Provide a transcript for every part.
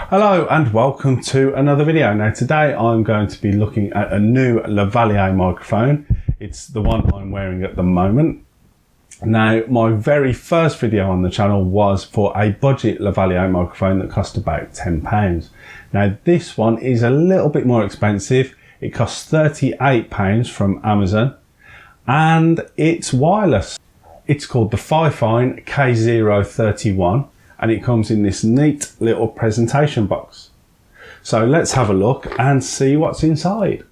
Hello and welcome to another video. Now today I'm going to be looking at a new Lavalier microphone. It's the one I'm wearing at the moment. Now my very first video on the channel was for a budget Lavalier microphone that cost about £10. Now this one is a little bit more expensive. It costs £38 from Amazon and it's wireless. It's called the FiFine K031 and it comes in this neat little presentation box. So let's have a look and see what's inside.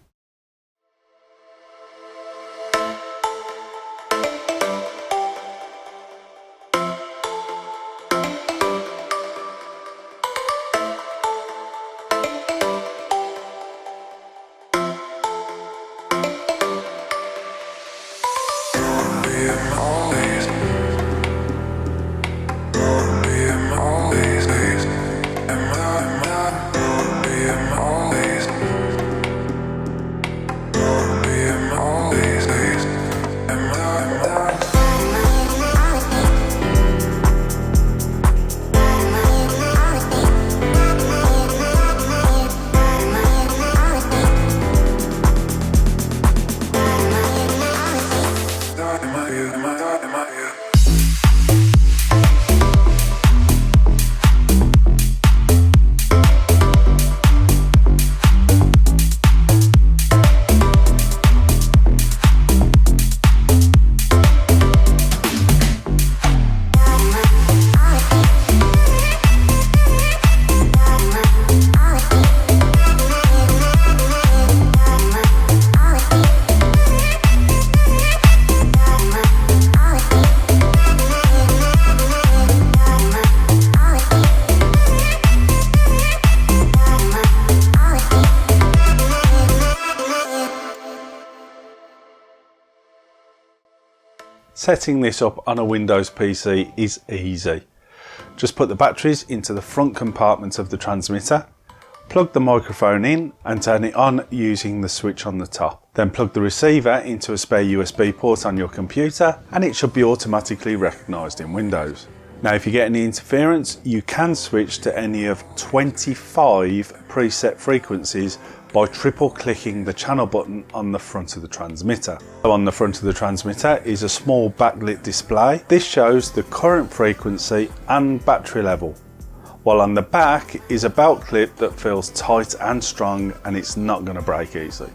Setting this up on a Windows PC is easy. Just put the batteries into the front compartment of the transmitter, plug the microphone in and turn it on using the switch on the top. Then plug the receiver into a spare USB port on your computer and it should be automatically recognised in Windows. Now if you get any interference, you can switch to any of 25 preset frequencies by triple clicking the channel button on the front of the transmitter. So on the front of the transmitter is a small backlit display. This shows the current frequency and battery level, while on the back is a belt clip that feels tight and strong and it's not going to break easily.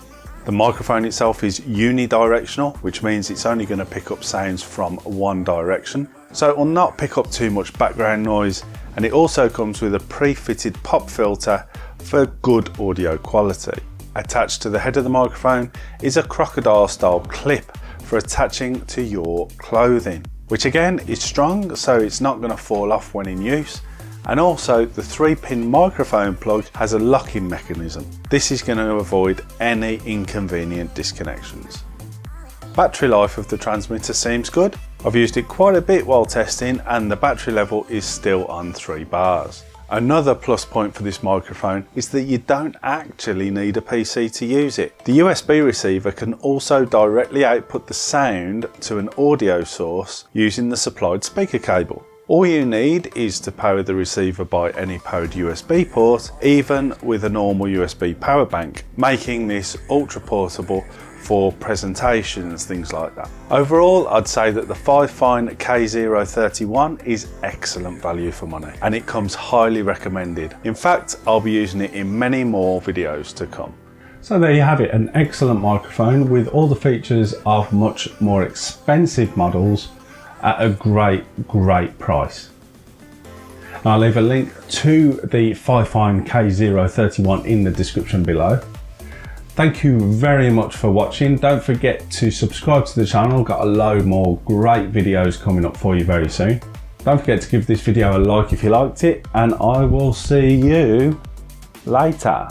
The microphone itself is unidirectional, which means it's only going to pick up sounds from one direction, so it will not pick up too much background noise, and it also comes with a pre-fitted pop filter for good audio quality. Attached to the head of the microphone is a crocodile style clip for attaching to your clothing, which again is strong so it's not going to fall off when in use, and also the 3-pin microphone plug has a locking mechanism. This is going to avoid any inconvenient disconnections. Battery life of the transmitter seems good. I've used it quite a bit while testing and the battery level is still on 3 bars. Another plus point for this microphone is that you don't actually need a PC to use it. The USB receiver can also directly output the sound to an audio source using the supplied speaker cable. All you need is to power the receiver by any powered USB port, even with a normal USB power bank, making this ultra portable for presentations, things like that. Overall, I'd say that the FiFine K031 is excellent value for money and it comes highly recommended. In fact, I'll be using it in many more videos to come. So there you have it, an excellent microphone with all the features of much more expensive models at a great price. I'll leave a link to the FiFine K031 in the description below. Thank you very much for watching. Don't forget to subscribe to the channel. Got a load more great videos coming up for you very soon. Don't forget to give this video a like if you liked it, and I will see you later.